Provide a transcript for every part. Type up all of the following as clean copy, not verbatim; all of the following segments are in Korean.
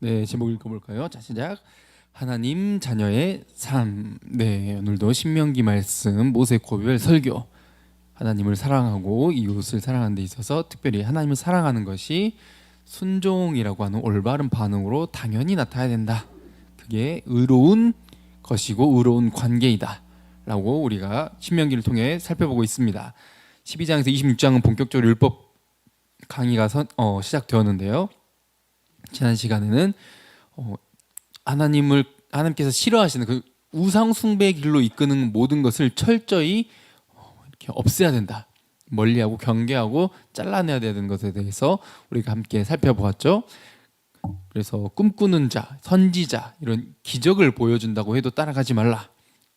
네, 제목 읽어볼까요? 자, 시작. 하나님 자녀의 삶. 네, 오늘도 신명기 말씀, 모세 고별 설교. 하나님을 사랑하고 이웃을 사랑하는 데 있어서 특별히 하나님을 사랑하는 것이 순종이라고 하는 올바른 반응으로 당연히 나타나야 된다. 그게 의로운 것이고 의로운 관계이다 라고 우리가 신명기를 통해 살펴보고 있습니다. 12장에서 26장은 본격적으로 율법 강의가 시작되었는데요. 지난 시간에는 하나님께서 싫어하시는 그 우상 숭배의 길로 이끄는 모든 것을 철저히 이렇게 없애야 된다. 멀리하고 경계하고 잘라내야 되는 것에 대해서 우리가 함께 살펴보았죠. 그래서 꿈꾸는 자, 선지자 이런 기적을 보여준다고 해도 따라가지 말라.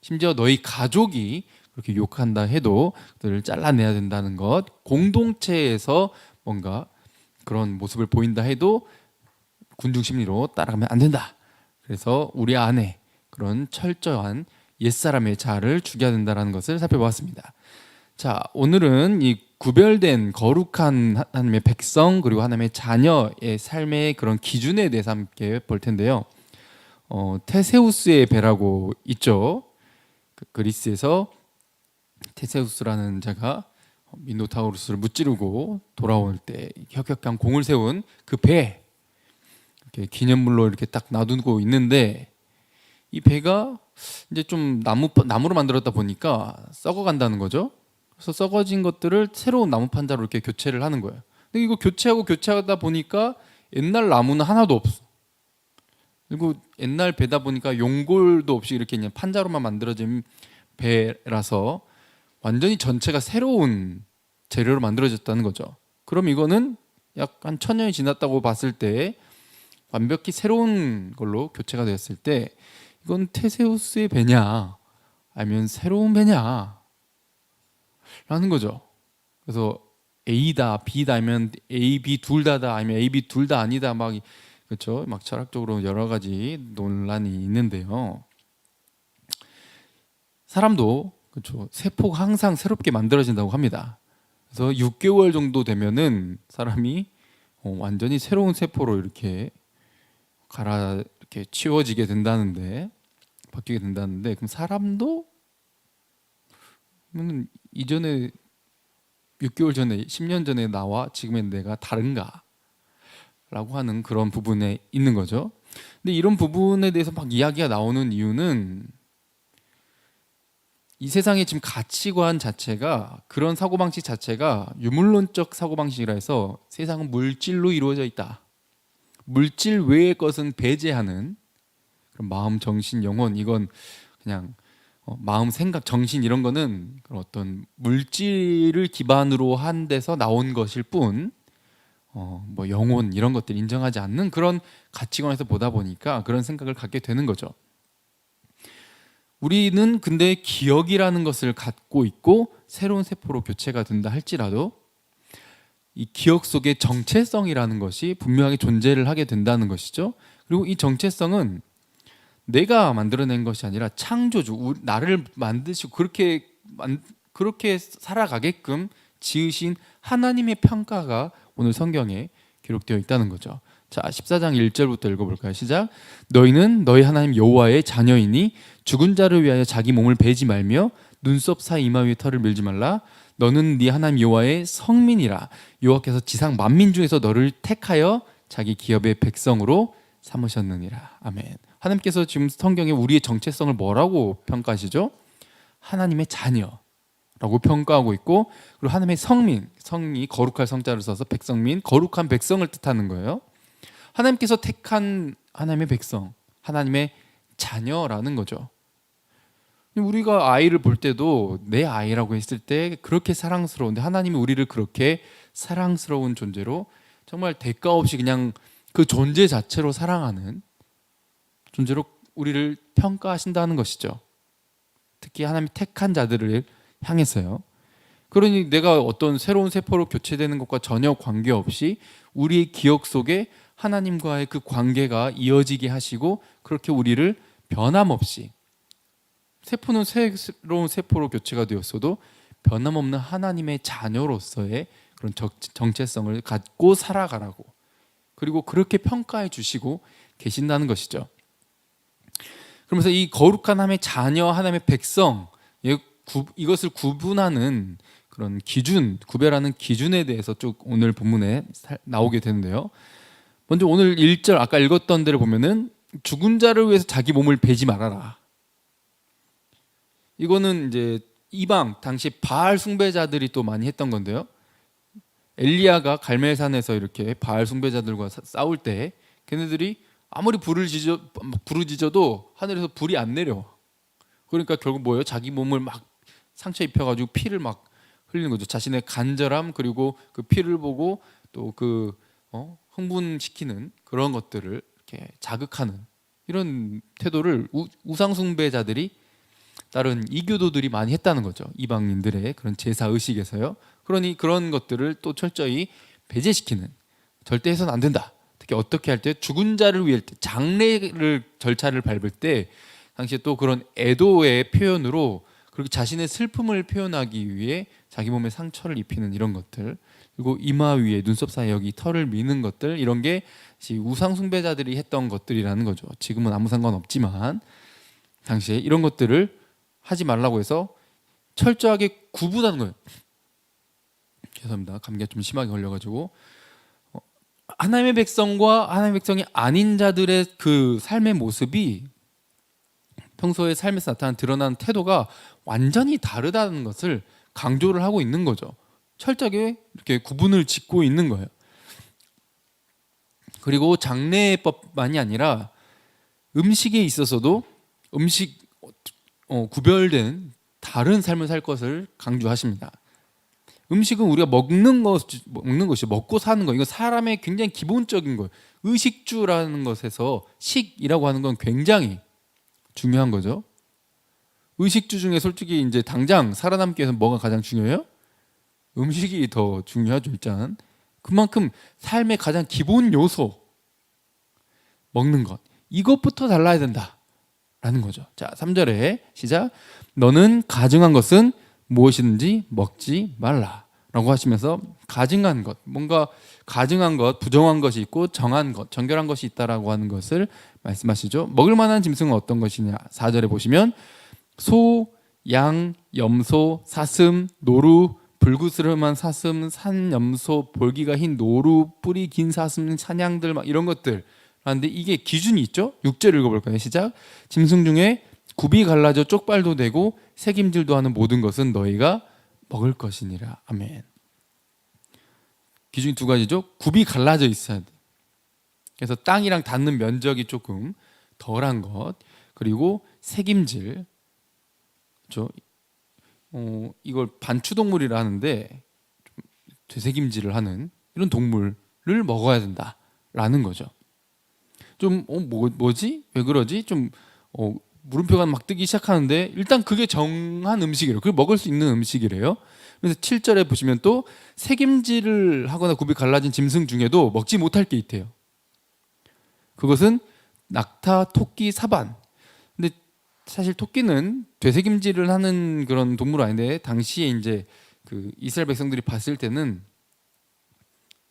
심지어 너희 가족이 그렇게 욕한다 해도 그들을 잘라내야 된다는 것. 공동체에서 뭔가 그런 모습을 보인다 해도 군중 심리로 따라가면 안 된다. 그래서 우리 안에 그런 철저한 옛사람의 자아를 죽여야 된다는 것을 살펴보았습니다. 자, 오늘은 이 구별된 거룩한 하나님의 백성 그리고 하나님의 자녀의 삶의 그런 기준에 대해서 함께 볼 텐데요. 테세우스의 배라고 있죠. 그리스에서 테세우스라는 자가 미노타우루스를 무찌르고 돌아올 때 혁혁한 공을 세운 그 배, 이렇게 기념물로 이렇게 딱 놔두고 있는데 이 배가 이제 좀 나무로 만들었다 보니까 썩어간다는 거죠. 그래서 썩어진 것들을 새로운 나무 판자로 이렇게 교체를 하는 거예요. 근데 이거 교체하다 보니까 옛날 나무는 하나도 없어. 그리고 옛날 배다 보니까 용골도 없이 이렇게 그냥 판자로만 만들어진 배라서 완전히 전체가 새로운 재료로 만들어졌다는 거죠. 그럼 이거는 약간 1000년이 지났다고 봤을 때 완벽히 새로운 걸로 교체가 되었을 때 이건 테세우스의 배냐 아니면 새로운 배냐 라는 거죠. 그래서 A다 B다 아니면 A, B 둘 다다 아니면 A, B 둘 다 아니다 막 그렇죠. 막 철학적으로 여러 가지 논란이 있는데요. 사람도 그렇죠. 세포가 항상 새롭게 만들어진다고 합니다. 그래서 6개월 정도 되면은 사람이 완전히 새로운 세포로 이렇게 이렇게 치워지게 된다는데 바뀌게 된다는데 그럼 사람도 이전에 6개월 전에 10년 전에 나와 지금의 내가 다른가? 라고 하는 그런 부분에 있는 거죠. 근데 이런 부분에 대해서 막 이야기가 나오는 이유는 이 세상의 지금 가치관 자체가 그런 사고방식 자체가 유물론적 사고방식이라 해서 세상은 물질로 이루어져 있다. 물질 외의 것은 배제하는 그런 마음, 정신, 영혼 이건 그냥 마음, 생각, 정신 이런 거는 그런 어떤 물질을 기반으로 한 데서 나온 것일 뿐 뭐 영혼 이런 것들 인정하지 않는 그런 가치관에서 보다 보니까 그런 생각을 갖게 되는 거죠. 우리는 근데 기억이라는 것을 갖고 있고 새로운 세포로 교체가 된다 할지라도 이 기억 속에 정체성이라는 것이 분명하게 존재를 하게 된다는 것이죠. 그리고 이 정체성은 내가 만들어낸 것이 아니라 창조주, 나를 만드시고 그렇게 살아가게끔 지으신 하나님의 평가가 오늘 성경에 기록되어 있다는 거죠. 자, 14장 1절부터 읽어볼까요? 시작. 너희는 너희 하나님 여호와의 자녀이니 죽은 자를 위하여 자기 몸을 베지 말며 눈썹 사이 이마 위에 털을 밀지 말라. 너는 네 하나님 여호와의 성민이라. 여호와께서 지상 만민 중에서 너를 택하여 자기 기업의 백성으로 삼으셨느니라. 아멘. 하나님께서 지금 성경에 우리의 정체성을 뭐라고 평가하시죠? 하나님의 자녀라고 평가하고 있고, 그리고 하나님의 성민, 성이 거룩할 성자를 써서 백성민, 거룩한 백성을 뜻하는 거예요. 하나님께서 택한 하나님의 백성, 하나님의 자녀라는 거죠. 우리가 아이를 볼 때도 내 아이라고 했을 때 그렇게 사랑스러운데 하나님이 우리를 그렇게 사랑스러운 존재로 정말 대가 없이 그냥 그 존재 자체로 사랑하는 존재로 우리를 평가하신다는 것이죠. 특히 하나님이 택한 자들을 향해서요. 그러니 내가 어떤 새로운 세포로 교체되는 것과 전혀 관계없이 우리의 기억 속에 하나님과의 그 관계가 이어지게 하시고 그렇게 우리를 변함없이 세포는 새로운 세포로 교체가 되었어도 변함없는 하나님의 자녀로서의 그런 정체성을 갖고 살아가라고 그리고 그렇게 평가해 주시고 계신다는 것이죠. 그러면서 이 거룩한 하나님의 자녀, 하나님의 백성, 이것을 구분하는 그런 기준, 구별하는 기준에 대해서 쭉 오늘 본문에 나오게 되는데요. 먼저 오늘 1절 아까 읽었던 데를 보면은 죽은 자를 위해서 자기 몸을 베지 말아라. 이거는 이제 이방 당시 바알 숭배자들이 또 많이 했던 건데요. 엘리야가 갈멜산에서 이렇게 바알 숭배자들과 싸울 때 걔네들이 아무리 부르짖어도 하늘에서 불이 안 내려. 그러니까 결국 뭐예요? 자기 몸을 막 상처 입혀가지고 피를 막 흘리는 거죠. 자신의 간절함 그리고 그 피를 보고 또 그 흥분시키는 그런 것들을 이렇게 자극하는 이런 태도를 우상 숭배자들이 다른 이교도들이 많이 했다는 거죠. 이방인들의 그런 제사 의식에서요. 그러니 그런 것들을 또 철저히 배제시키는, 절대 해서는 안 된다. 특히 어떻게 할 때 죽은 자를 위할 때 장례를 절차를 밟을 때 당시에 또 그런 애도의 표현으로 그렇게 자신의 슬픔을 표현하기 위해 자기 몸에 상처를 입히는 이런 것들, 그리고 이마 위에 눈썹 사이에 여기 털을 미는 것들, 이런 게 우상 숭배자들이 했던 것들이라는 거죠. 지금은 아무 상관없지만 당시에 이런 것들을 하지 말라고 해서 철저하게 구분하는 거예요. 죄송합니다. 감기가 좀 심하게 걸려가지고 하나님의 백성과 하나님의 백성이 아닌 자들의 그 삶의 모습이 평소에 삶에서 드러나는 태도가 완전히 다르다는 것을 강조를 하고 있는 거죠. 철저하게 이렇게 구분을 짓고 있는 거예요. 그리고 장례법만이 아니라 음식에 있어서도 구별된 다른 삶을 살 것을 강조하십니다. 음식은 우리가 먹는 것이 먹고 사는 거, 이거 사람의 굉장히 기본적인 거예요. 의식주라는 것에서 식이라고 하는 건 굉장히 중요한 거죠. 의식주 중에 솔직히 이제 당장 살아남기 위해서 뭐가 가장 중요해요? 음식이 더 중요하죠. 일단 그만큼 삶의 가장 기본 요소, 먹는 것, 이것부터 달라야 된다라는 거죠. 자, 3절에 시작. 너는 가증한 것은 무엇이든지 먹지 말라라고 하시면서 가증한 것, 뭔가 가증한 것, 부정한 것이 있고 정한 것, 정결한 것이 있다라고 하는 것을 말씀하시죠. 먹을 만한 짐승은 어떤 것이냐? 4절에 보시면 소, 양, 염소, 사슴, 노루, 불구스름한 사슴, 산염소, 볼기가 흰 노루, 뿌리 긴 사슴, 사냥들 막 이런 것들. 그런데 이게 기준이 있죠. 6절 읽어볼까요? 시작. 짐승 중에 굽이 갈라져 쪽발도 되고 새김질도 하는 모든 것은 너희가 먹을 것이니라. 아멘. 기준이 두 가지죠. 굽이 갈라져 있어야 돼. 그래서 땅이랑 닿는 면적이 조금 덜한 것, 그리고 새김질. 그렇죠? 이걸 반추동물이라 하는데 되새김질을 하는 이런 동물을 먹어야 된다라는 거죠. 좀 뭐지? 왜 그러지? 좀 물음표가 막 뜨기 시작하는데 일단 그게 정한 음식이래요. 그걸 먹을 수 있는 음식이래요. 그래서 7절에 보시면 또 새김질을 하거나 굽이 갈라진 짐승 중에도 먹지 못할 게 있대요. 그것은 낙타, 토끼, 사반. 근데 사실 토끼는 되새김질을 하는 그런 동물 아닌데 당시에 이제 그 이스라엘 백성들이 봤을 때는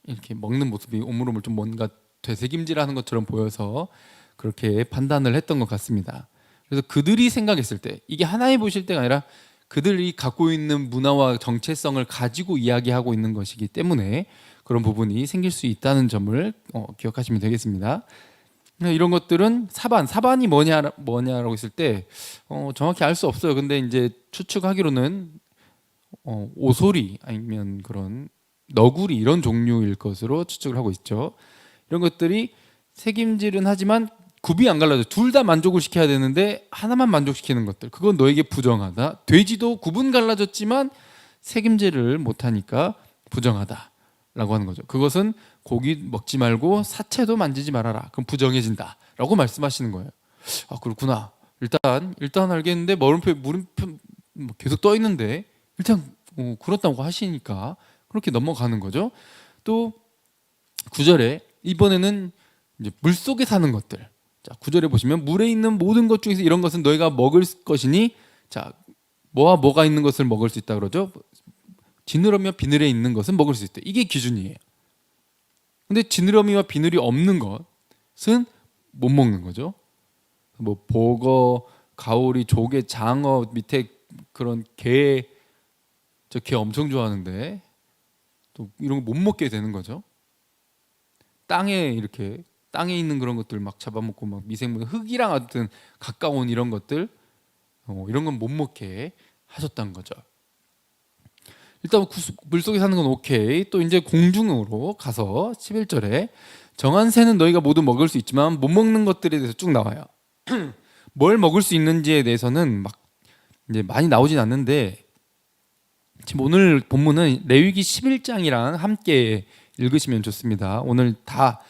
이렇게 먹는 모습이 오물오물 좀 뭔가 되새김질하는 것처럼 보여서 그렇게 판단을 했던 것 같습니다. 그래서 그들이 생각했을 때, 이게 하나님 보실 때가 아니라 그들이 갖고 있는 문화와 정체성을 가지고 이야기하고 있는 것이기 때문에 그런 부분이 생길 수 있다는 점을 기억하시면 되겠습니다. 이런 것들은 사반이 뭐냐라고 했을 때 정확히 알 수 없어요. 근데 이제 추측하기로는 오소리 아니면 그런 너구리 이런 종류일 것으로 추측을 하고 있죠. 이런 것들이 새김질은 하지만 굽이 안 갈라져. 둘 다 만족을 시켜야 되는데 하나만 만족시키는 것들, 그건 너에게 부정하다. 돼지도 굽은 갈라졌지만 새김질을 못하니까 부정하다라고 하는 거죠. 그것은 고기 먹지 말고 사체도 만지지 말아라. 그럼 부정해진다라고 말씀하시는 거예요. 아, 그렇구나. 일단 알겠는데 물음표 계속 떠 있는데 일단 그렇다고 하시니까 그렇게 넘어가는 거죠. 또 9절에 이번에는 이제 물 속에 사는 것들. 자, 9절에 보시면 물에 있는 모든 것 중에서 이런 것은 너희가 먹을 것이니, 자, 뭐가 있는 것을 먹을 수 있다 그러죠. 지느러며 비늘에 있는 것은 먹을 수 있다. 이게 기준이에요. 근데 지느러미와 비늘이 없는 것은 못 먹는 거죠. 뭐 보거, 가오리, 조개, 장어 밑에 그런 게, 저 게 엄청 좋아하는데 또 이런 거 못 먹게 되는 거죠. 땅에 있는 그런 것들 막 잡아먹고 막 미생물, 흙이랑 아무튼 가까운 이런 것들, 이런 건 못 먹게 하셨다는 거죠. 일단 물속에 사는 건 오케이. 또 이제 공중으로 가서 11절에 정한 새는 너희가 모두 먹을 수 있지만 못 먹는 것들에 대해서 쭉 나와요. 뭘 먹을 수 있는지에 대해서는 막 이제 많이 나오진 않는데, 지금 오늘 본문은 레위기 11장이랑 함께 읽으시면 좋습니다. 오늘 다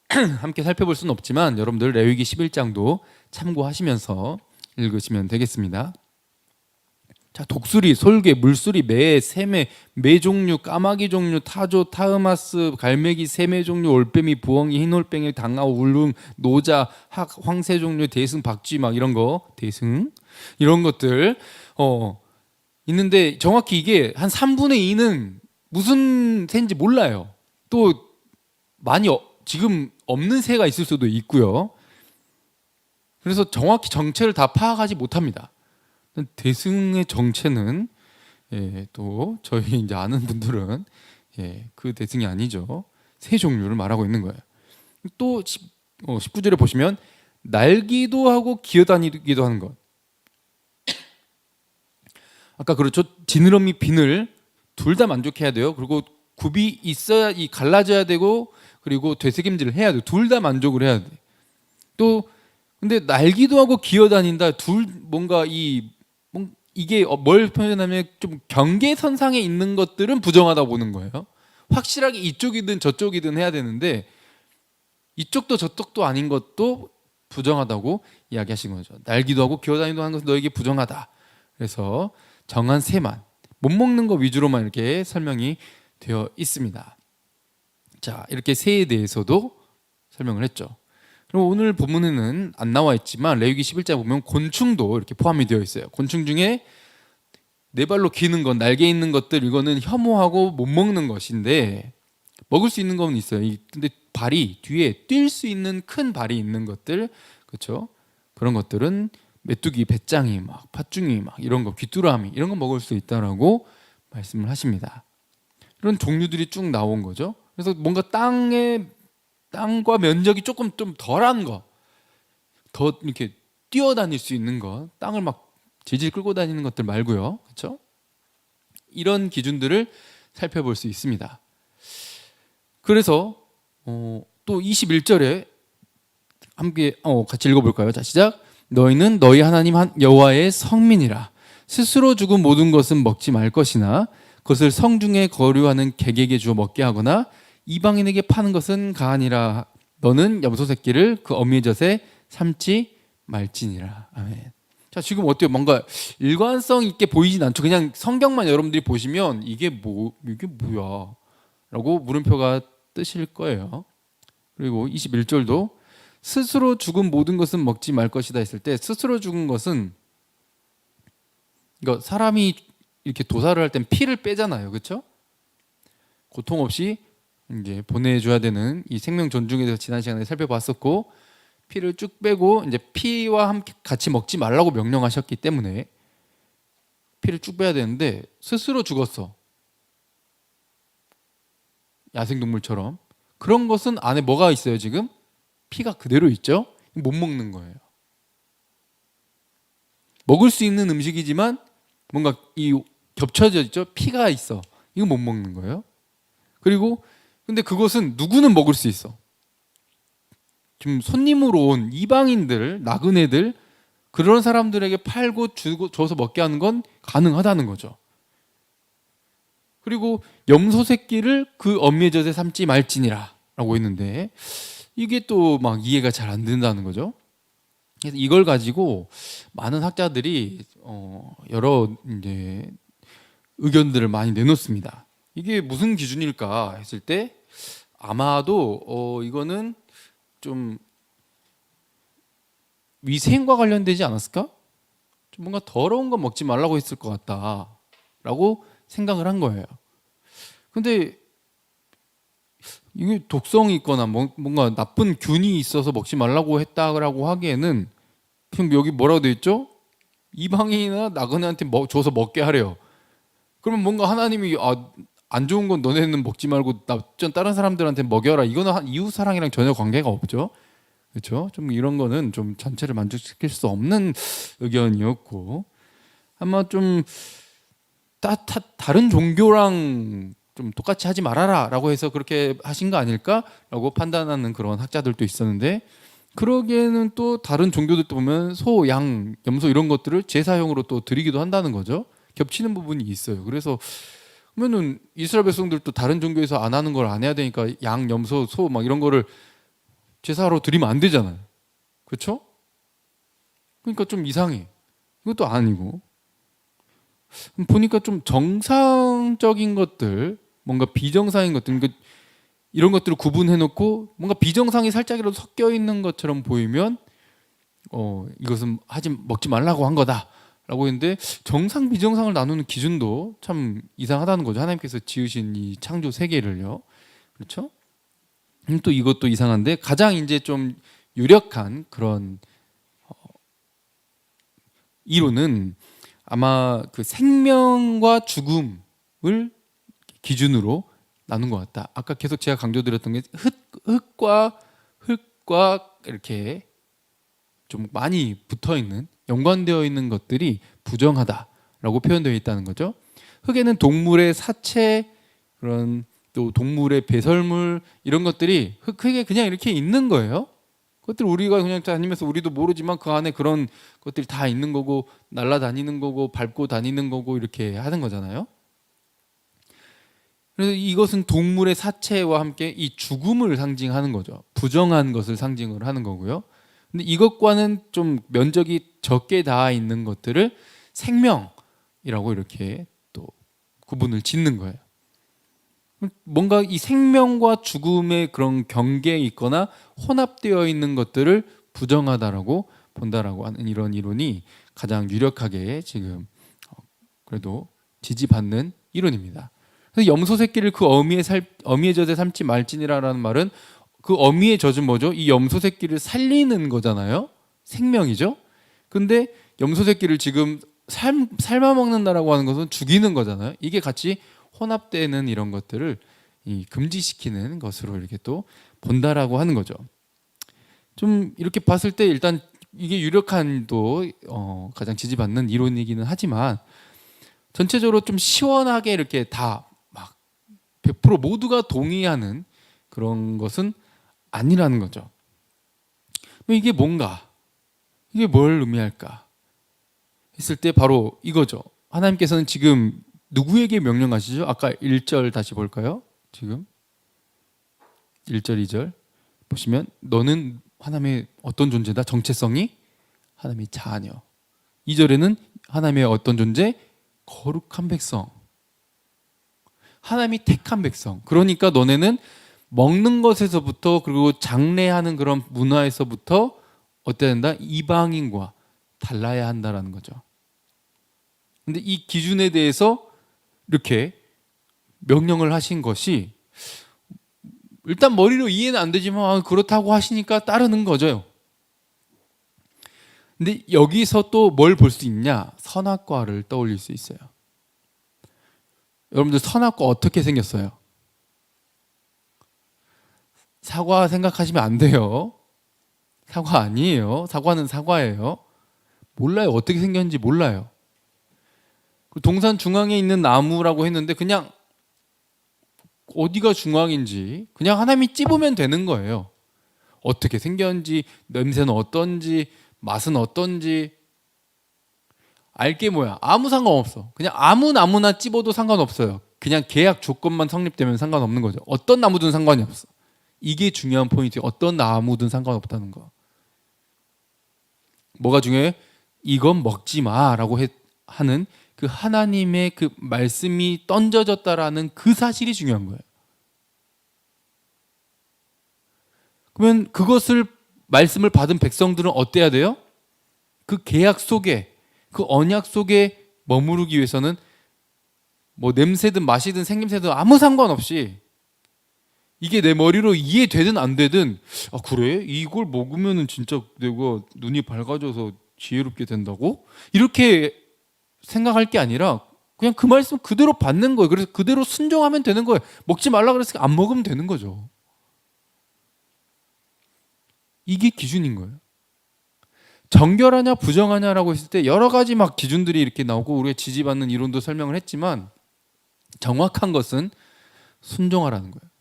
함께 살펴볼 수는 없지만 여러분들 레위기 11장도 참고하시면서 읽으시면 되겠습니다. 자, 독수리, 솔개, 물수리, 매, 새매, 매 종류, 까마귀 종류, 타조, 타흐마스, 갈매기, 새매 종류, 올빼미, 부엉이, 흰올빼미, 당아, 울릉, 노자, 황새 종류, 대승, 박쥐 막 이런 거, 대승 이런 것들 있는데 정확히 이게 한 3분의 2는 무슨 새인지 몰라요. 또 많이 지금 없는 새가 있을 수도 있고요. 그래서 정확히 정체를 다 파악하지 못합니다. 대승의 정체는 또 저희 이제 아는 분들은 그 대승이 아니죠. 새 종류를 말하고 있는 거예요. 또 19절에 보시면 날기도 하고 기어다니기도 하는 것. 아까 그렇죠. 지느러미, 비늘 둘 다 만족해야 돼요. 그리고 굽이 있어야 갈라져야 되고, 그리고 되새김질을 해야 돼요. 둘 다 만족을 해야 돼. 또 근데 날기도 하고 기어다닌다. 뭔가 이게 뭘 표현하면 좀 경계선상에 있는 것들은 부정하다 보는 거예요. 확실하게 이쪽이든 저쪽이든 해야 되는데 이쪽도 저쪽도 아닌 것도 부정하다고 이야기하신 거죠. 날기도 하고 기어다니도 하는 것은 너에게 부정하다. 그래서 정한 새만, 못 먹는 거 위주로만 이렇게 설명이 되어 있습니다. 자, 이렇게 새에 대해서도 설명을 했죠. 그럼 오늘 본문에는 안 나와 있지만 레위기 11장 보면 곤충도 이렇게 포함이 되어 있어요. 곤충 중에 네 발로 기는 건, 날개 있는 것들, 이거는 혐오하고 못 먹는 것인데 먹을 수 있는 건 있어요. 근데 발이 뒤에 뛸 수 있는 큰 발이 있는 것들, 그렇죠? 그런 것들은 메뚜기, 배짱이, 막 팥중이, 막 이런 거, 귀뚜라미 이런 거 먹을 수 있다라고 말씀을 하십니다. 이런 종류들이 쭉 나온 거죠. 그래서 뭔가 땅과 면적이 조금 좀 덜한 거, 더 이렇게 뛰어다닐 수 있는 거, 땅을 막 질질 끌고 다니는 것들 말고요, 그렇죠? 이런 기준들을 살펴볼 수 있습니다. 그래서 또 21절에 함께 같이 읽어볼까요? 자, 시작. 너희는 너희 하나님 여호와의 성민이라. 스스로 죽은 모든 것은 먹지 말 것이나 그것을 성중에 거류하는 객에게 주어 먹게 하거나 이방인에게 파는 것은 가하니라. 너는 염소 새끼를 그 어미의 젖에 삼지 말지니라. 아멘. 자, 지금 어때요? 뭔가 일관성 있게 보이진 않죠. 그냥 성경만 여러분들이 보시면 이게 뭐야? 라고 물음표가 뜨실 거예요. 그리고 21절도 스스로 죽은 모든 것은 먹지 말 것이다 했을 때, 스스로 죽은 것은, 그러니까 사람이 이렇게 도살을 할 땐 피를 빼잖아요, 그렇죠? 고통 없이 이제 보내줘야 되는 이 생명 존중에 대해서 지난 시간에 살펴봤었고, 피를 쭉 빼고 이제 피와 함께 같이 먹지 말라고 명령하셨기 때문에 피를 쭉 빼야 되는데 스스로 죽었어. 야생동물처럼. 그런 것은 안에 뭐가 있어요? 지금 피가 그대로 있죠? 못 먹는 거예요. 먹을 수 있는 음식이지만 뭔가 겹쳐져 있죠? 피가 있어. 이거 못 먹는 거예요. 그리고 근데 그것은 누구는 먹을 수 있어. 지금 손님으로 온 이방인들, 나그네들, 그런 사람들에게 팔고 줘서 먹게 하는 건 가능하다는 거죠. 그리고 염소 새끼를 그 어미의 젖에 삼지 말지니라 라고 했는데 이게 또 막 이해가 잘 안 된다는 거죠. 그래서 이걸 가지고 많은 학자들이 여러 이제 의견들을 많이 내놓습니다. 이게 무슨 기준일까 했을 때 아마도 이거는 좀 위생과 관련되지 않았을까? 좀 뭔가 더러운 거 먹지 말라고 했을 것 같다라고 생각을 한 거예요. 근데 이게 독성이 있거나 뭔가 나쁜 균이 있어서 먹지 말라고 했다라고 하기에는 그냥 여기 뭐라고 돼 있죠? 이방인이나 나그네한테 줘서 먹게 하래요. 그러면 뭔가 하나님이 안 좋은 건 너네는 먹지 말고 다른 사람들한테 먹여라. 이거는 이웃 사랑이랑 전혀 관계가 없죠. 그렇죠? 좀 이런 거는 좀 전체를 만족시킬 수 없는 의견이었고, 아마 좀 다른 종교랑 좀 똑같이 하지 말아라라고 해서 그렇게 하신 거 아닐까라고 판단하는 그런 학자들도 있었는데, 그러기에는 또 다른 종교들도 보면 소, 양, 염소 이런 것들을 제사용으로 또 드리기도 한다는 거죠. 겹치는 부분이 있어요. 그래서 그러면은 이스라엘 백성들도 다른 종교에서 안 하는 걸 안 해야 되니까 양, 염소, 소 막 이런 거를 제사로 드리면 안 되잖아요. 그렇죠? 그러니까 좀 이상해. 이것도 아니고. 보니까 좀 정상적인 것들, 뭔가 비정상인 것들, 그러니까 이런 것들을 구분해 놓고 뭔가 비정상이 살짝이라도 섞여 있는 것처럼 보이면 이것은 먹지 말라고 한 거다라고 했는데, 정상 비정상을 나누는 기준도 참 이상하다는 거죠. 하나님께서 지으신 이 창조 세계를요. 그렇죠? 또 이것도 이상한데, 가장 이제 좀 유력한 그런 이론은 아마 그 생명과 죽음을 기준으로 나눈 것 같다. 아까 계속 제가 강조드렸던 게 흙과 이렇게 좀 많이 붙어 있는, 연관되어 있는 것들이 부정하다라고 표현되어 있다는 거죠. 흙에는 동물의 사체, 그런 또 동물의 배설물, 이런 것들이 흙에 그냥 이렇게 있는 거예요. 그것들 우리가 그냥 다니면서 우리도 모르지만 그 안에 그런 것들이 다 있는 거고, 날아다니는 거고, 밟고 다니는 거고, 이렇게 하는 거잖아요. 그래서 이것은 동물의 사체와 함께 이 죽음을 상징하는 거죠. 부정한 것을 상징을 하는 거고요. 근데 이것과는 좀 면적이 적게 닿아 있는 것들을 생명이라고 이렇게 또 구분을 짓는 거예요. 뭔가 이 생명과 죽음의 그런 경계에 있거나 혼합되어 있는 것들을 부정하다라고 본다라고 하는 이런 이론이 가장 유력하게 지금 그래도 지지받는 이론입니다. 그래서 염소 새끼를 그 어미의 젖에 삶지 말지니라라는 말은, 그 어미의 젖은 뭐죠? 이 염소 새끼를 살리는 거잖아요. 생명이죠. 근데 염소 새끼를 지금 삶아 먹는다라고 하는 것은 죽이는 거잖아요. 이게 같이 혼합되는 이런 것들을 금지시키는 것으로 이렇게 또 본다라고 하는 거죠. 좀 이렇게 봤을 때 일단 이게 유력한 또 가장 지지받는 이론이기는 하지만, 전체적으로 좀 시원하게 이렇게 다 막 100% 모두가 동의하는 그런 것은 아니라는 거죠. 이게 뭔가, 이게 뭘 의미할까 했을 때 바로 이거죠. 하나님께서는 지금 누구에게 명령하시죠? 아까 1절 다시 볼까요? 지금 1절 2절 보시면, 너는 하나님의 어떤 존재다? 정체성이 하나님의 자녀. 2절에는 하나님의 어떤 존재? 거룩한 백성. 하나님이 택한 백성. 그러니까 너네는 먹는 것에서부터, 그리고 장례하는 그런 문화에서부터 어때야 된다? 이방인과 달라야 한다라는 거죠. 근데 이 기준에 대해서 이렇게 명령을 하신 것이, 일단 머리로 이해는 안 되지만 그렇다고 하시니까 따르는 거죠. 근데 여기서 또 뭘 볼 수 있냐? 선악과를 떠올릴 수 있어요. 여러분들 선악과 어떻게 생겼어요? 사과 생각하시면 안 돼요. 사과 아니에요. 사과는 사과예요. 몰라요. 어떻게 생겼는지 몰라요. 동산 중앙에 있는 나무라고 했는데 그냥 어디가 중앙인지 그냥 하나님이 찝으면 되는 거예요. 어떻게 생겼는지, 냄새는 어떤지, 맛은 어떤지 알게 뭐야? 아무 상관없어. 그냥 아무 나무나 찝어도 상관없어요. 그냥 계약 조건만 성립되면 상관없는 거죠. 어떤 나무든 상관이 없어. 이게 중요한 포인트예요. 어떤 나무든 상관없다는 거. 뭐가 중요해? 이건 먹지 마라고 하는 그 하나님의 그 말씀이 던져졌다라는 그 사실이 중요한 거예요. 그러면 그것을 말씀을 받은 백성들은 어때야 돼요? 그 계약 속에, 그 언약 속에 머무르기 위해서는 뭐 냄새든 맛이든 생김새든 아무 상관없이 이게 내 머리로 이해되든 안 되든 아 그래? 이걸 먹으면은 진짜 내가 눈이 밝아져서 지혜롭게 된다고? 이렇게 생각할 게 아니라 그냥 그 말씀 그대로 받는 거예요. 그래서 그대로 순종하면 되는 거예요. 먹지 말라 그랬으니까 안 먹으면 되는 거죠. 이게 기준인 거예요. 정결하냐 부정하냐라고 했을 때 여러 가지 막 기준들이 이렇게 나오고 우리가 지지받는 이론도 설명을 했지만 정확한 것은 순종하라는 거예요.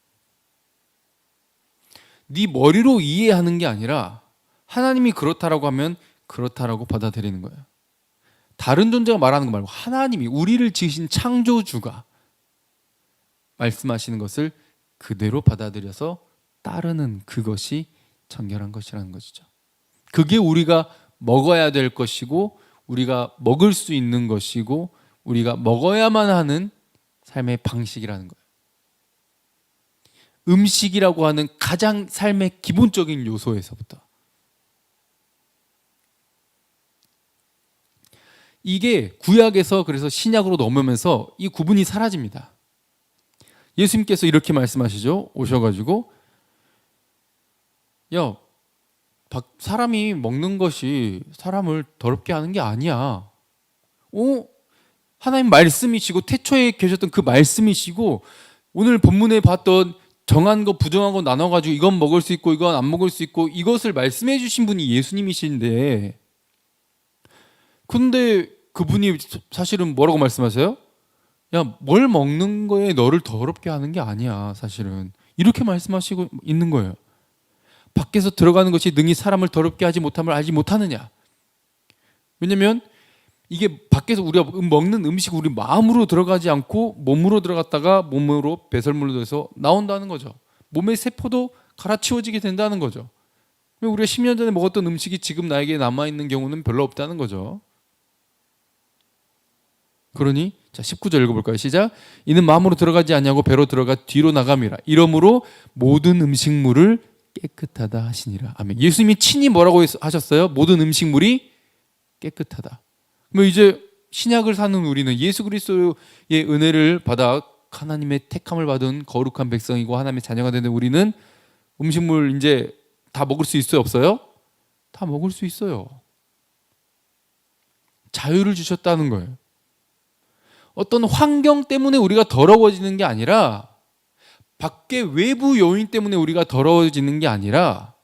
네 머리로 이해하는 게 아니라 하나님이 그렇다라고 하면 그렇다라고 받아들이는 거예요. 다른 존재가 말하는 거 말고 하나님이 우리를 지으신 창조주가 말씀하시는 것을 그대로 받아들여서 따르는 그것이 정결한 것이라는 것이죠. 그게 우리가 먹어야 될 것이고 우리가 먹을 수 있는 것이고 우리가 먹어야만 하는 삶의 방식이라는 거예요. 음식이라고 하는 가장 삶의 기본적인 요소에서부터 이게 구약에서 그래서 신약으로 넘으면서 이 구분이 사라집니다. 예수님께서 이렇게 말씀하시죠. 오셔가지고 야 사람이 먹는 것이 사람을 더럽게 하는 게 아니야. 하나님 말씀이시고 태초에 계셨던 그 말씀이시고 오늘 본문에 봤던 정한 거 부정한 거 나눠가지고 이건 먹을 수 있고 이건 안 먹을 수 있고 이것을 말씀해 주신 분이 예수님이신데 근데 그분이 사실은 뭐라고 말씀하세요? 야, 뭘 먹는 거에 너를 더럽게 하는 게 아니야 사실은 이렇게 말씀하시고 있는 거예요. 밖에서 들어가는 것이 능히 사람을 더럽게 하지 못함을 알지 못하느냐. 왜냐면 이게 밖에서 우리가 먹는 음식 우리 마음으로 들어가지 않고 몸으로 들어갔다가 몸으로 배설물로 돼서 나온다는 거죠. 몸의 세포도 갈아치워지게 된다는 거죠. 우리가 10년 전에 먹었던 음식이 지금 나에게 남아있는 경우는 별로 없다는 거죠. 그러니 자 19절 읽어볼까요? 시작. 이는 마음으로 들어가지 아니하고 배로 들어가 뒤로 나감이라. 이러므로 모든 음식물을 깨끗하다 하시니라. 아멘. 예수님이 친히 뭐라고 하셨어요? 모든 음식물이 깨끗하다. 그럼 이제 신약을 사는 우리는 예수 그리스도의 은혜를 받아 하나님의 택함을 받은 거룩한 백성이고 하나님의 자녀가 되는 우리는 음식물 이제 다 먹을 수 있어요? 없어요? 다 먹을 수 있어요. 자유를 주셨다는 거예요. 어떤 환경 때문에 우리가 더러워지는 게 아니라 밖의 외부 요인 때문에 우리가 더러워지는 게 아니라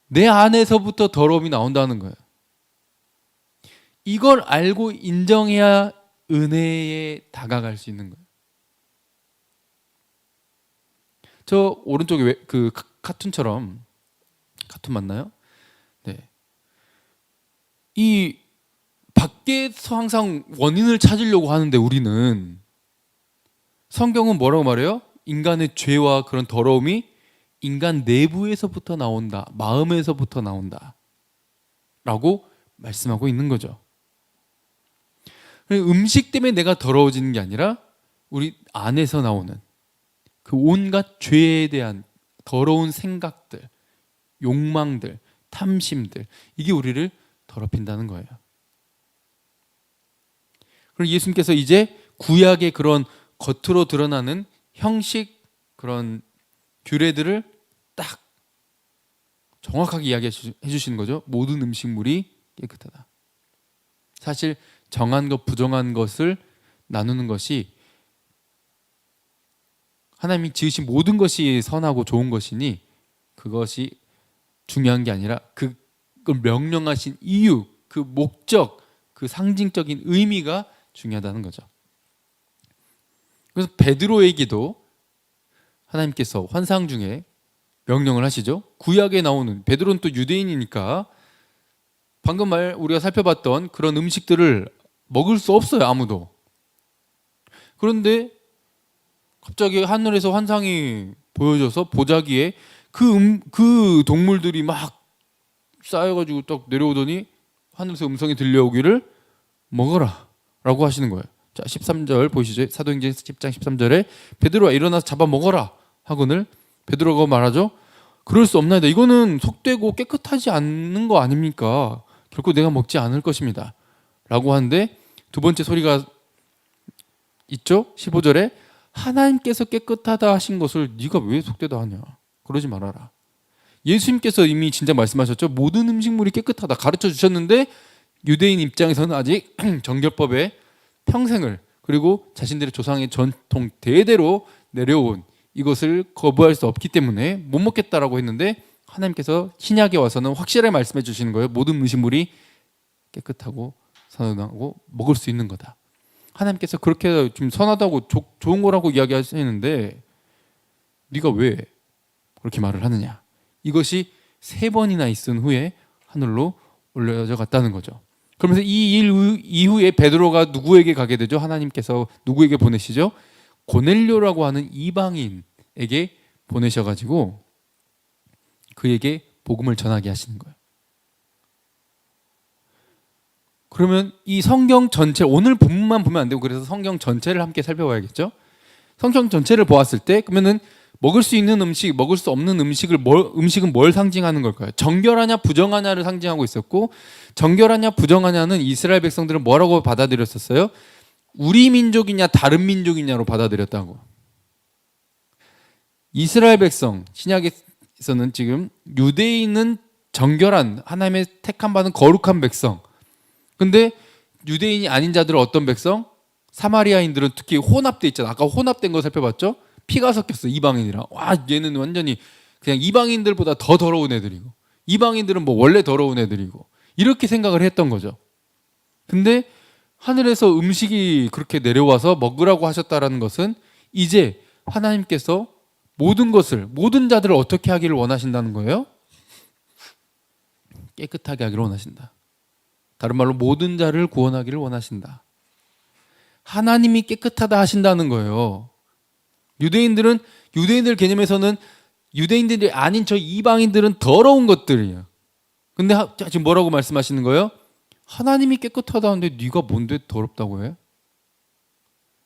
내 안에서부터 더러움이 나온다는 거예요. 이걸 알고 인정해야 은혜에 다가갈 수 있는 거예요. 저 오른쪽에 그 카툰처럼 카툰 맞나요? 네. 이 밖에서 항상 원인을 찾으려고 하는데 우리는 성경은 뭐라고 말해요? 인간의 죄와 그런 더러움이 인간 내부에서부터 나온다. 마음에서부터 나온다. 라고 말씀하고 있는 거죠. 음식 때문에 내가 더러워지는 게 아니라 우리 안에서 나오는 그 온갖 죄에 대한 더러운 생각들, 욕망들, 탐심들 이게 우리를 더럽힌다는 거예요. 그리고 예수님께서 이제 구약의 그런 겉으로 드러나는 형식 그런 규례들을 딱 정확하게 이야기해 주시는 거죠. 모든 음식물이 깨끗하다. 사실 정한 것 부정한 것을 나누는 것이 하나님이 지으신 모든 것이 선하고 좋은 것이니 그것이 중요한 게 아니라 그걸 명령하신 이유, 그 목적, 그 상징적인 의미가 중요하다는 거죠. 그래서 베드로에게도 하나님께서 환상 중에 명령을 하시죠. 구약에 나오는 베드로는 또 유대인이니까 방금 우리가 살펴봤던 그런 음식들을 먹을 수 없어요. 아무도. 그런데 갑자기 하늘에서 환상이 보여져서 보자기에 그 동물들이 막 쌓여가지고 딱 내려오더니 하늘에서 음성이 들려오기를 먹어라 라고 하시는 거예요. 자 13절 보시죠. 사도행전 10장 13절에 베드로가 일어나서 잡아 먹어라 하거늘 베드로가 말하죠. 그럴 수 없나이다. 이거는 속되고 깨끗하지 않는 거 아닙니까? 결코 내가 먹지 않을 것입니다 라고 하는데 두 번째 소리가 있죠. 15절에 하나님께서 깨끗하다 하신 것을 네가 왜 속되다 하냐. 그러지 말아라. 예수님께서 이미 진짜 말씀하셨죠. 모든 음식물이 깨끗하다 가르쳐 주셨는데 유대인 입장에서는 아직 정결법에 평생을 그리고 자신들의 조상의 전통 대대로 내려온 이것을 거부할 수 없기 때문에 못 먹겠다라고 했는데 하나님께서 신약에 와서는 확실하게 말씀해 주시는 거예요. 모든 음식물이 깨끗하고 선하고 먹을 수 있는 거다. 하나님께서 그렇게 좀 선하다고 좋은 거라고 이야기하시는데 네가 왜 그렇게 말을 하느냐. 이것이 3번이나 있은 후에 하늘로 올려져 갔다는 거죠. 그러면서 이 일 이후에 베드로가 누구에게 가게 되죠? 하나님께서 누구에게 보내시죠? 고넬료라고 하는 이방인에게 보내셔가지고 그에게 복음을 전하게 하시는 거예요. 그러면 이 성경 전체, 오늘 본문만 보면 안 되고 그래서 성경 전체를 함께 살펴봐야겠죠? 성경 전체를 보았을 때 그러면은 먹을 수 있는 음식, 먹을 수 없는 음식은 뭘 상징하는 걸까요? 정결하냐 부정하냐를 상징하고 있었고 정결하냐 부정하냐는 이스라엘 백성들은 뭐라고 받아들였었어요? 우리 민족이냐 다른 민족이냐로 받아들였다고. 이스라엘 백성, 신약에서는 지금 유대인은 정결한 하나님의 택함 받은 거룩한 백성. 근데 유대인이 아닌 자들은 어떤 백성? 사마리아인들은 특히 혼합돼 있잖아. 아까 혼합된 거 살펴봤죠? 피가 섞였어 이방인이랑. 와 얘는 완전히 그냥 이방인들보다 더 더러운 애들이고 이방인들은 뭐 원래 더러운 애들이고 이렇게 생각을 했던 거죠. 근데 하늘에서 음식이 그렇게 내려와서 먹으라고 하셨다라는 것은 이제 하나님께서 모든 자들을 어떻게 하기를 원하신다는 거예요? 깨끗하게 하기를 원하신다. 다른 말로 모든 자를 구원하기를 원하신다. 하나님이 깨끗하다 하신다는 거예요. 유대인들 개념에서는 유대인들이 아닌 저 이방인들은 더러운 것들이에요. 근데 지금 뭐라고 말씀하시는 거예요? 하나님이 깨끗하다는데 네가 뭔데 더럽다고 해?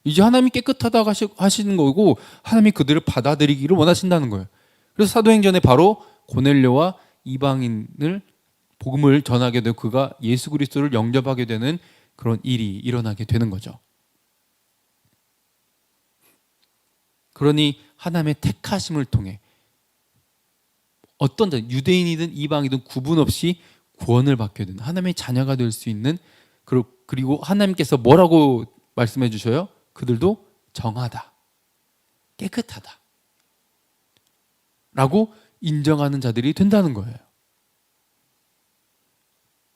이제 하나님이 깨끗하다고 하시는 거고 하나님이 그들을 받아들이기를 원하신다는 거예요. 그래서 사도행전에 바로 고넬료와 이방인을 복음을 전하게 되고 그가 예수 그리스도를 영접하게 되는 그런 일이 일어나게 되는 거죠. 그러니 하나님의 택하심을 통해 어떤 자, 유대인이든 이방이든 구분 없이 구원을 받게 되는 하나님의 자녀가 될 수 있는 그리고 하나님께서 뭐라고 말씀해 주셔요? 그들도 정하다, 깨끗하다 라고 인정하는 자들이 된다는 거예요.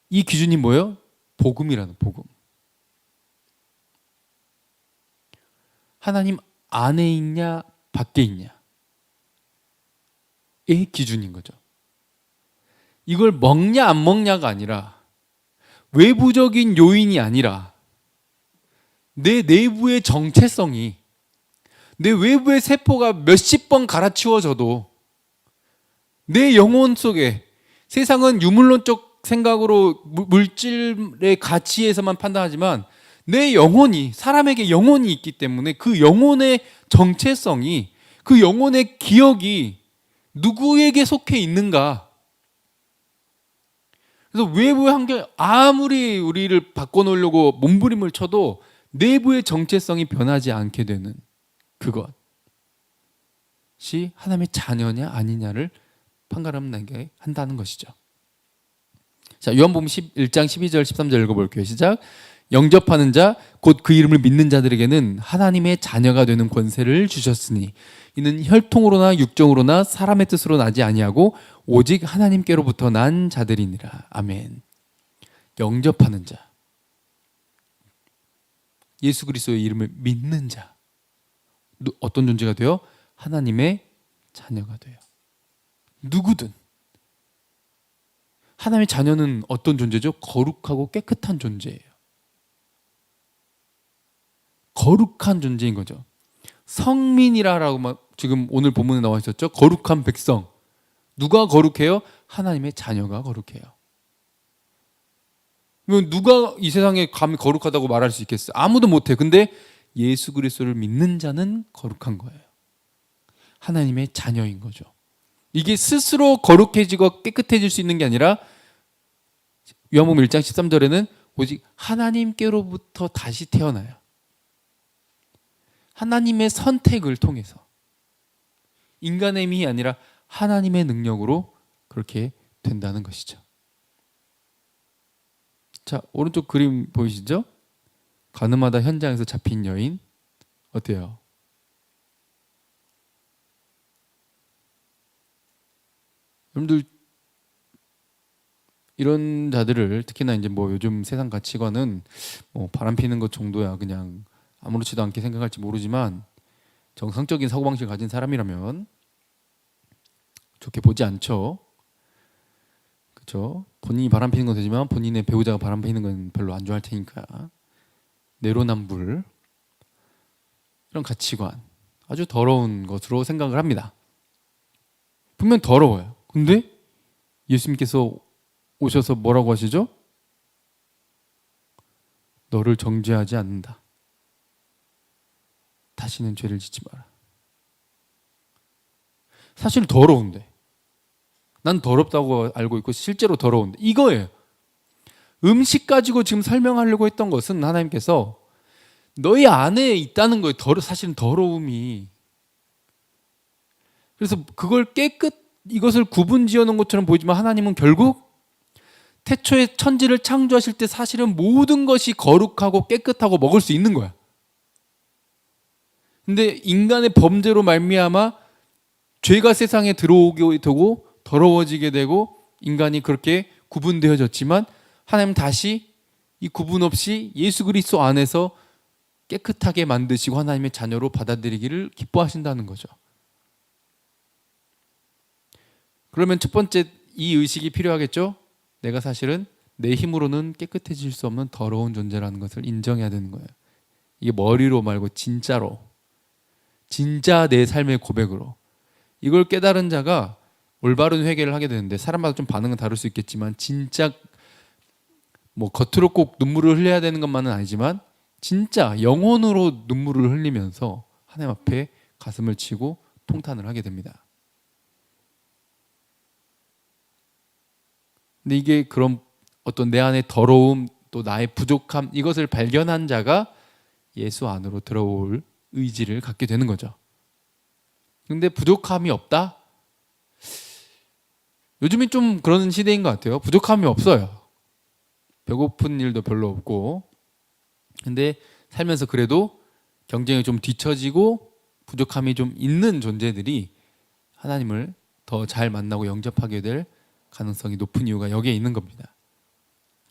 이 기준이 뭐예요? 복음이라는 복음. 하나님 안에 있냐 밖에 있냐의 기준인 거죠. 이걸 먹냐 안 먹냐가 아니라 외부적인 요인이 아니라 내 내부의 정체성이 내 외부의 세포가 몇십 번 갈아치워져도 내 영혼 속에 세상은 유물론적 생각으로 물질의 가치에서만 판단하지만 내 영혼이 사람에게 영혼이 있기 때문에 그 영혼의 정체성이 그 영혼의 기억이 누구에게 속해 있는가. 그래서 외부의 환경 아무리 우리를 바꿔놓으려고 몸부림을 쳐도 내부의 정체성이 변하지 않게 되는 그것이 하나님의 자녀냐 아니냐를 판가름 나게 한다는 것이죠. 자, 요한복음 1장 12절 13절 읽어볼게요. 시작. 영접하는 자 곧 그 이름을 믿는 자들에게는 하나님의 자녀가 되는 권세를 주셨으니 이는 혈통으로나 육정으로나 사람의 뜻으로 나지 아니하고 오직 하나님께로부터 난 자들이니라. 아멘. 영접하는 자, 예수 그리스도의 이름을 믿는 자, 어떤 존재가 돼요? 하나님의 자녀가 돼요. 누구든. 하나님의 자녀는 어떤 존재죠? 거룩하고 깨끗한 존재예요. 거룩한 존재인 거죠. 성민이라고 지금 오늘 본문에 나와 있었죠. 거룩한 백성. 누가 거룩해요? 하나님의 자녀가 거룩해요. 누가 이 세상에 감히 거룩하다고 말할 수 있겠어요? 아무도 못해. 근데 예수 그리스도를 믿는 자는 거룩한 거예요. 하나님의 자녀인 거죠. 이게 스스로 거룩해지고 깨끗해질 수 있는 게 아니라 요한복음 1장 13절에는 오직 하나님께로부터 다시 태어나요. 하나님의 선택을 통해서, 인간의 힘이 아니라 하나님의 능력으로 그렇게 된다는 것이죠. 자, 오른쪽 그림 보이시죠? 가늠하다 현장에서 잡힌 여인 어때요? 여러분들 이런 자들을, 특히나 이제 뭐 요즘 세상 가치관은 뭐 바람 피는 것 정도야 그냥 아무렇지도 않게 생각할지 모르지만, 정상적인 사고방식을 가진 사람이라면 좋게 보지 않죠. 그렇죠? 본인이 바람 피는 건 되지만 본인의 배우자가 바람 피는 건 별로 안 좋아할 테니까. 내로남불, 이런 가치관 아주 더러운 것으로 생각을 합니다. 분명 더러워요. 근데 예수님께서 오셔서 뭐라고 하시죠? 너를 정죄하지 않는다. 다시는 죄를 짓지 마라. 사실 더러운데, 난 더럽다고 알고 있고 실제로 더러운데, 이거예요. 음식 가지고 지금 설명하려고 했던 것은 하나님께서 너희 안에 있다는 거예요. 사실은 더러움이. 그래서 그걸 이것을 구분 지어 놓은 것처럼 보이지만, 하나님은 결국 태초에 천지를 창조하실 때 사실은 모든 것이 거룩하고 깨끗하고 먹을 수 있는 거야. 근데 인간의 범죄로 말미암아 죄가 세상에 들어오게 되고 더러워지게 되고 인간이 그렇게 구분되어졌지만, 하나님은 다시 이 구분 없이 예수 그리스도 안에서 깨끗하게 만드시고 하나님의 자녀로 받아들이기를 기뻐하신다는 거죠. 그러면 첫 번째 이 의식이 필요하겠죠? 내가 사실은 내 힘으로는 깨끗해질 수 없는 더러운 존재라는 것을 인정해야 되는 거예요. 이게 머리로 말고 진짜로, 진짜 내 삶의 고백으로. 이걸 깨달은 자가 올바른 회개를 하게 되는데, 사람마다 좀 반응은 다를 수 있겠지만, 진짜 뭐 겉으로 꼭 눈물을 흘려야 되는 것만은 아니지만 진짜 영혼으로 눈물을 흘리면서 하나님 앞에 가슴을 치고 통탄을 하게 됩니다. 근데 이게 그런 어떤 내 안의 더러움, 또 나의 부족함, 이것을 발견한 자가 예수 안으로 들어올 의지를 갖게 되는 거죠. 근데 부족함이 없다? 요즘이 좀 그런 시대인 것 같아요. 부족함이 없어요. 배고픈 일도 별로 없고, 근데 살면서 그래도 경쟁이 좀 뒤처지고 부족함이 좀 있는 존재들이 하나님을 더 잘 만나고 영접하게 될 가능성이 높은 이유가 여기에 있는 겁니다.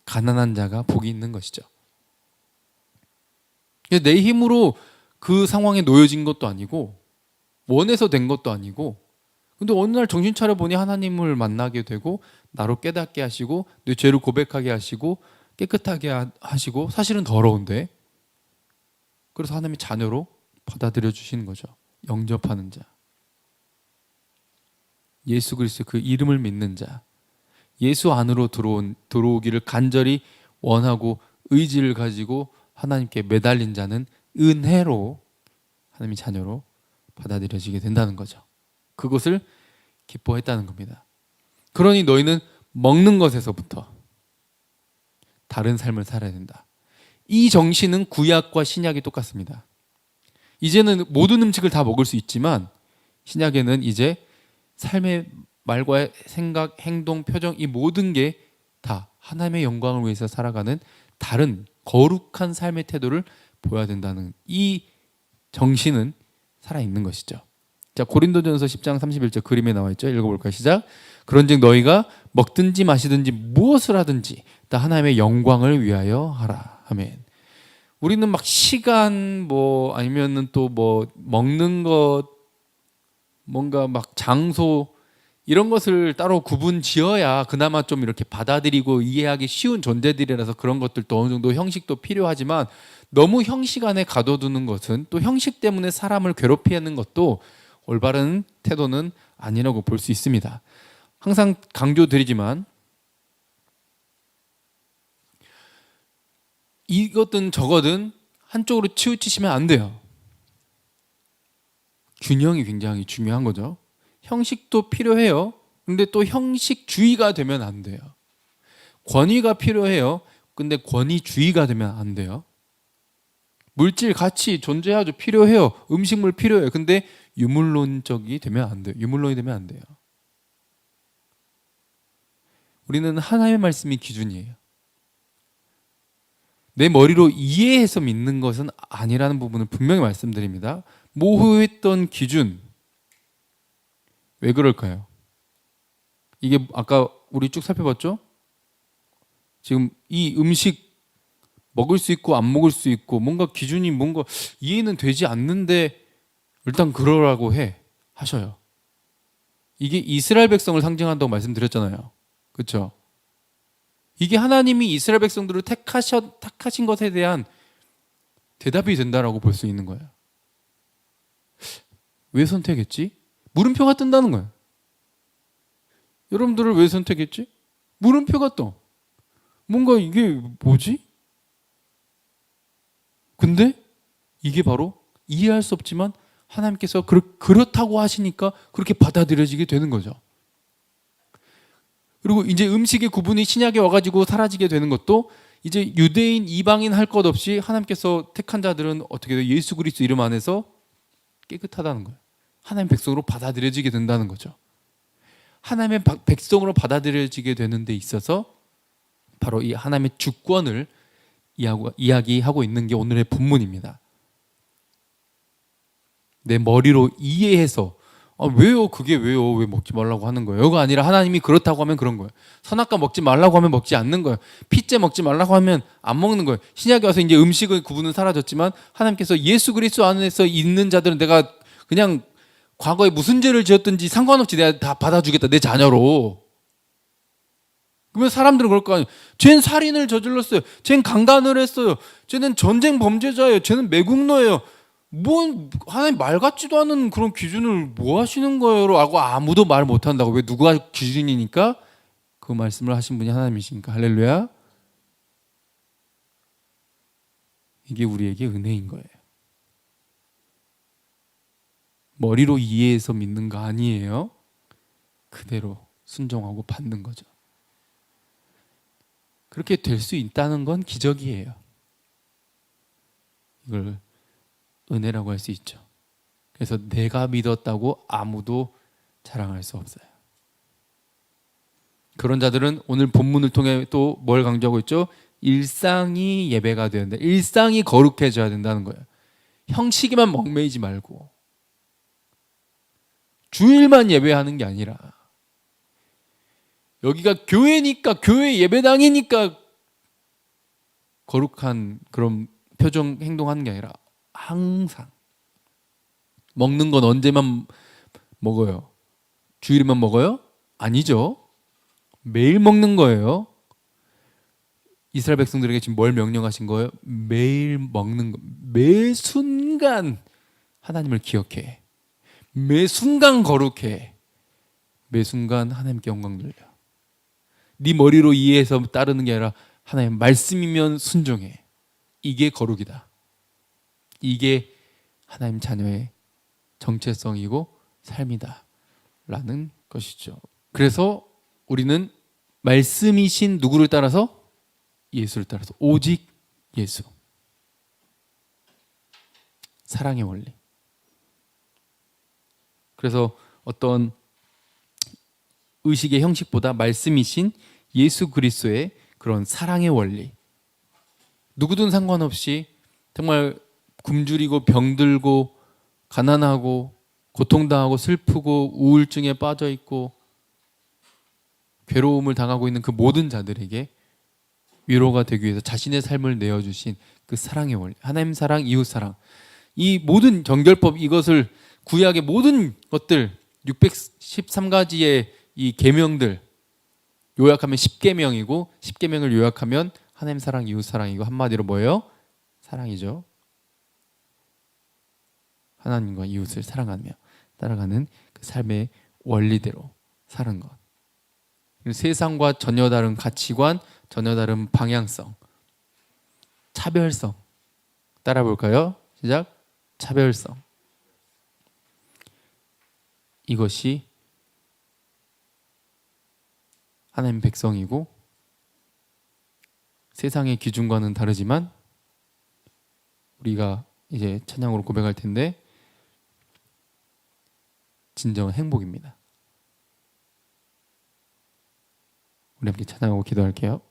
가난한 자가 복이 있는 것이죠. 내 힘으로 그 상황에 놓여진 것도 아니고 원해서 된 것도 아니고, 근데 어느 날 정신 차려 보니 하나님을 만나게 되고 나로 깨닫게 하시고 내 죄를 고백하게 하시고 깨끗하게 하시고, 사실은 더러운데 그래서 하나님의 자녀로 받아들여 주시는 거죠. 영접하는 자, 예수 그리스도 그 이름을 믿는 자, 예수 안으로 들어오기를 간절히 원하고 의지를 가지고 하나님께 매달린 자는 은혜로 하나님의 자녀로 받아들여지게 된다는 거죠. 그것을 기뻐했다는 겁니다. 그러니 너희는 먹는 것에서부터 다른 삶을 살아야 된다. 이 정신은 구약과 신약이 똑같습니다. 이제는 모든 음식을 다 먹을 수 있지만, 신약에는 이제 삶의 말과 생각, 행동, 표정, 이 모든 게 다 하나님의 영광을 위해서 살아가는 다른 거룩한 삶의 태도를 보여야 된다는 이 정신은 살아있는 것이죠. 자, 고린도전서 10장 31절 그림에 나와 있죠. 읽어볼까요? 시작. 그런즉 너희가 먹든지 마시든지 무엇을 하든지 다 하나님의 영광을 위하여 하라. 아멘. 우리는 막 시간 뭐 아니면은 또 뭐 먹는 것, 뭔가 막 장소, 이런 것을 따로 구분 지어야 그나마 좀 이렇게 받아들이고 이해하기 쉬운 존재들이라서 그런 것들도 어느 정도 형식도 필요하지만, 너무 형식 안에 가둬두는 것은, 또 형식 때문에 사람을 괴롭히는 것도 올바른 태도는 아니라고 볼 수 있습니다. 항상 강조드리지만 이거든 저거든 한쪽으로 치우치시면 안 돼요. 균형이 굉장히 중요한 거죠. 형식도 필요해요. 근데 또 형식주의가 되면 안 돼요. 권위가 필요해요. 근데 권위주의가 되면 안 돼요. 물질 같이 존재하죠. 필요해요. 음식물 필요해요. 근데 유물론적이 되면 안 돼요. 유물론이 되면 안 돼요. 우리는 하나님의 말씀이 기준이에요. 내 머리로 이해해서 믿는 것은 아니라는 부분을 분명히 말씀드립니다. 모호했던 기준, 왜 그럴까요? 이게 아까 우리 쭉 살펴봤죠? 지금 이 음식 먹을 수 있고 안 먹을 수 있고 뭔가 기준이 뭔가 이해는 되지 않는데 일단 그러라고 하셔요. 이게 이스라엘 백성을 상징한다고 말씀드렸잖아요. 그렇죠? 이게 하나님이 이스라엘 백성들을 택하신 것에 대한 대답이 된다라고 볼 수 있는 거예요. 왜 선택했지? 물음표가 뜬다는 거예요. 여러분들을 왜 선택했지? 물음표가 떠. 뭔가 이게 뭐지? 근데 이게 바로 이해할 수 없지만 하나님께서 그렇다고 하시니까 그렇게 받아들여지게 되는 거죠. 그리고 이제 음식의 구분이 신약에 와가지고 사라지게 되는 것도 이제 유대인, 이방인 할 것 없이 하나님께서 택한 자들은 어떻게 돼요? 예수 그리스도 이름 안에서 깨끗하다는 거예요. 하나님 백성으로 받아들여지게 된다는 거죠. 하나님의 백성으로 받아들여지게 되는 데 있어서 바로 이 하나님의 주권을 이야기하고 있는 게 오늘의 본문입니다. 내 머리로 이해해서 왜요? 그게 왜요? 왜 먹지 말라고 하는 거예요? 가 아니라 하나님이 그렇다고 하면 그런 거예요. 선악과 먹지 말라고 하면 먹지 않는 거예요. 피째 먹지 말라고 하면 안 먹는 거예요. 신약에 와서 이제 음식의 구분은 사라졌지만 하나님께서 예수 그리스도 안에서 있는 자들은 내가 그냥 과거에 무슨 죄를 지었든지 상관없이 내가 다 받아주겠다. 내 자녀로. 그러면 사람들은 그럴 거 아니에요. 쟤는 살인을 저질렀어요. 쟤는 강간을 했어요. 쟤는 전쟁 범죄자예요. 쟤는 매국노예요. 뭔 하나님 말 같지도 않은 그런 기준을 뭐 하시는 거예요? 라고 아무도 말 못한다고. 왜? 누가 기준이니까? 그 말씀을 하신 분이 하나님이시니까. 할렐루야. 이게 우리에게 은혜인 거예요. 머리로 이해해서 믿는 거 아니에요. 그대로 순종하고 받는 거죠. 그렇게 될 수 있다는 건 기적이에요. 이걸 은혜라고 할 수 있죠. 그래서 내가 믿었다고 아무도 자랑할 수 없어요. 그런 자들은 오늘 본문을 통해 또 뭘 강조하고 있죠? 일상이 예배가 되어야 된다. 일상이 거룩해져야 된다는 거예요. 형식에만 얽매이지 말고 주일만 예배하는 게 아니라 여기가 교회니까 교회 예배당이니까 거룩한 그런 표정 행동하는 게 아니라 항상 먹는 건 언제만 먹어요? 주일에만 먹어요? 아니죠. 매일 먹는 거예요. 이스라엘 백성들에게 지금 뭘 명령하신 거예요? 매일 먹는 거. 매 순간 하나님을 기억해. 매 순간 거룩해. 매 순간 하나님께 영광 돌려. 네 머리로 이해해서 따르는 게 아니라 하나님 말씀이면 순종해. 이게 거룩이다. 이게 하나님 자녀의 정체성이고 삶이다 라는 것이죠. 그래서 우리는 말씀이신 누구를 따라서? 예수를 따라서. 오직 예수. 사랑의 원리. 그래서 어떤 의식의 형식보다 말씀이신 예수 그리스도의 그런 사랑의 원리. 누구든 상관없이 정말 굶주리고 병들고 가난하고 고통당하고 슬프고 우울증에 빠져 있고 괴로움을 당하고 있는 그 모든 자들에게 위로가 되기 위해서 자신의 삶을 내어주신 그 사랑의 원리. 하나님 사랑, 이웃 사랑. 이 모든 정결법, 이것을 구약의 모든 것들 613가지의 이 계명들 요약하면 10계명이고 10계명을 요약하면 하나님 사랑, 이웃 사랑이고 한마디로 뭐예요? 사랑이죠. 하나님과 이웃을 사랑하며 따라가는 그 삶의 원리대로 사는 것. 세상과 전혀 다른 가치관, 전혀 다른 방향성, 차별성. 따라 볼까요? 시작. 차별성. 이것이 하나님 백성이고 세상의 기준과는 다르지만 우리가 이제 찬양으로 고백할 텐데 진정한 행복입니다. 우리 함께 찬양하고 기도할게요.